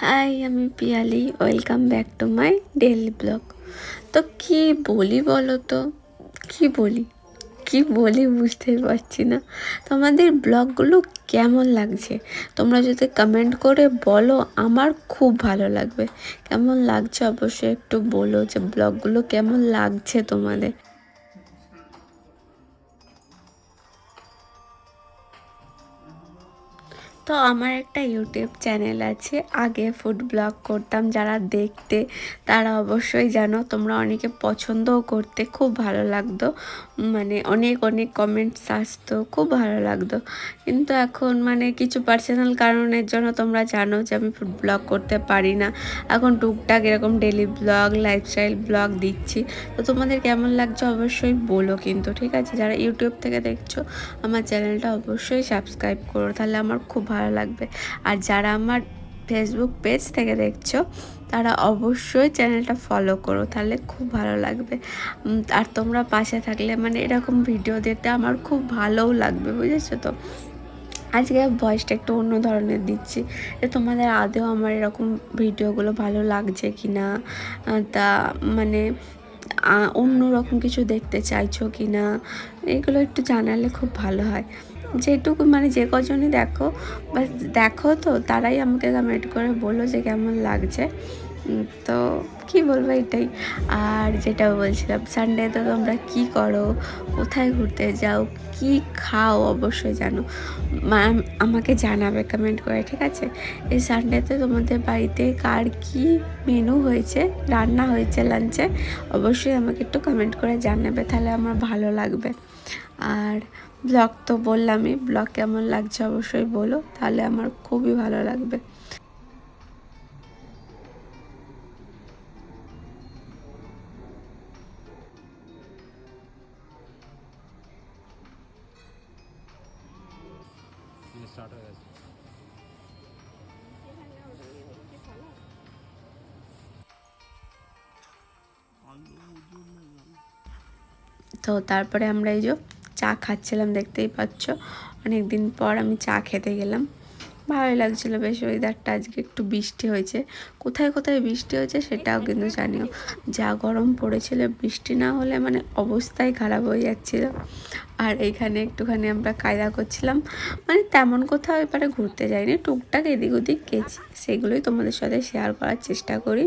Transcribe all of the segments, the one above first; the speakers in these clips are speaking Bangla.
হাই, আমি Piyali. Welcome back to my daily blog. তো কি বলি বলো তো, কি বলি বুঝতেই পারছি না। তোমাদের ব্লগগুলো কেমন লাগছে তোমরা যদি কমেন্ট করে বলো, আমার খুব ভালো লাগবে। কেমন লাগছে অবশ্যই একটু বলো যে ব্লগগুলো কেমন লাগছে তোমাদের। তো আমার একটা ইউটিউব চ্যানেল আছে, আগে ফুড ব্লগ করতাম। যারা দেখতে তারা অবশ্যই জানো, তোমরা অনেকে পছন্দও করতে, খুব ভালো লাগতো। মানে অনেক অনেক কমেন্টস আসতো, খুব ভালো লাগতো। কিন্তু এখন মানে কিছু পার্সোনাল কারণের জন্য তোমরা জানো যে আমি ফুড ব্লগ করতে পারি না। এখন টুকটাক এরকম ডেলি ব্লগ, লাইফস্টাইল ব্লগ দিচ্ছি। তো তোমাদের কেমন লাগছে অবশ্যই বলো কিন্তু, ঠিক আছে? যারা ইউটিউব থেকে দেখছো আমার চ্যানেলটা অবশ্যই সাবস্ক্রাইব করো, তাহলে আমার খুব ভালো লাগবে। আর যারা আমার ফেসবুক পেজ থেকে দেখছো তারা অবশ্যই চ্যানেলটা ফলো করো, তাহলে খুব ভালো লাগবে। আর তোমরা পাশে থাকলে মানে এরকম ভিডিও দিতে আমার খুব ভালোও লাগবে, বুঝেছো তো? আজকে ভয়েসটা একটু অন্য ধরনের দিচ্ছি, যে তোমাদের আদেও আমার এরকম ভিডিওগুলো ভালো লাগছে কি না, তা মানে অন্যরকম কিছু দেখতে চাইছো কি না, এগুলো একটু জানালে খুব ভালো হয়। যেটুকু মানে যে কজনই দেখো বা দেখো তো তারাই আমাকে কমেন্ট করে বলো যে কেমন লাগছে। তো কি বলবো এটাই। আর যেটা বলছিলাম, সানডেতে তোমরা কি করো, কোথায় ঘুরতে যাও, কি খাও অবশ্যই জানো, আমাকে জানাবে কমেন্ট করে, ঠিক আছে? এই সানডেতে তোমাদের বাড়িতে কার কি মেনু হয়েছে, রান্না হয়েছে লাঞ্চে, অবশ্যই আমাকে একটু কমেন্ট করে জানাবে, তাহলে আমার ভালো লাগবে। আর ব্লগ তো বললামই, ব্লগ কেমন লাগছে অবশ্যই বলো, তাহলে আমার খুবই ভালো লাগবে। স্টার্ট হয়ে গেছে। তো তারপরে আমরা এই যে চা খাচ্ছিলাম, দেখতেই পাচ্ছ। অনেক দিন পর আমি চা খেতে গেলাম, ভালোই লাগছিলো বেশ। ওয়েদারটা আজকে একটু বৃষ্টি হয়েছে, কোথায় কোথায় বৃষ্টি হয়েছে সেটাও কিন্তু জানিও। যা গরম পড়েছিল, বৃষ্টি না হলে মানে অবস্থাই খারাপ হয়ে যাচ্ছিলো। আর এইখানে একটুখানি আমরা কায়দা করছিলাম, মানে তেমন কোথাও এবারে ঘুরতে যাইনি, টুকটাক এদিক ওদিক গেছি, সেগুলোই তোমাদের সাথে শেয়ার করার চেষ্টা করি।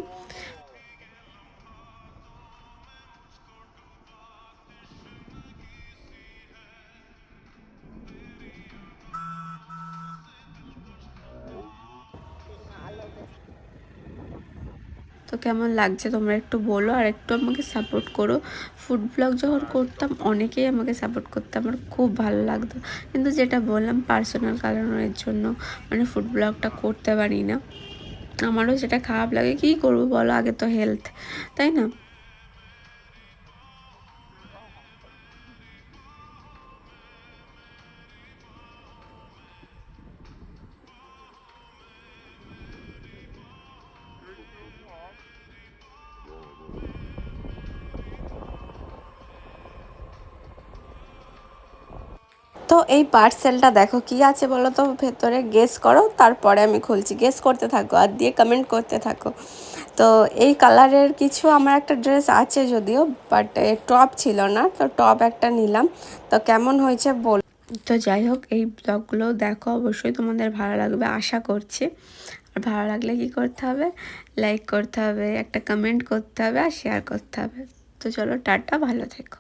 তো কেমন লাগছে তোমরা একটু বলো, আর একটু আমাকে সাপোর্ট করো। ফুড ব্লগ যখন করতাম অনেকেই আমাকে সাপোর্ট করতে, আমার খুব ভালো লাগতো। কিন্তু যেটা বললাম পার্সোনাল কারণের জন্য মানে ফুড ব্লগটা করতে পারি না। আমারও সেটা খারাপ লাগে, কী করবো বলো, আগে তো হেলথ, তাই না? তো এই পার্সেলটা দেখো কি আছে বলো তো ভেতরে, গেস করো, তারপরে আমি খুলছি। গেস করতে থাকো আর দিয়ে কমেন্ট করতে থাকো। তো এই কালারের কিছু আমার একটা ড্রেস আছে যদিও, বাট টপ ছিল না, তো টপ একটা নিলাম। তো কেমন হয়েছে বল। তো যাই হোক, এই ব্লগগুলো দেখো, অবশ্যই তোমাদের ভালো লাগবে আশা করছি। আর ভালো লাগলে কি করতে হবে, লাইক করতে হবে, একটা কমেন্ট করতে হবে আর শেয়ার করতে হবে। তো চলো টাটা, ভালো থেকো।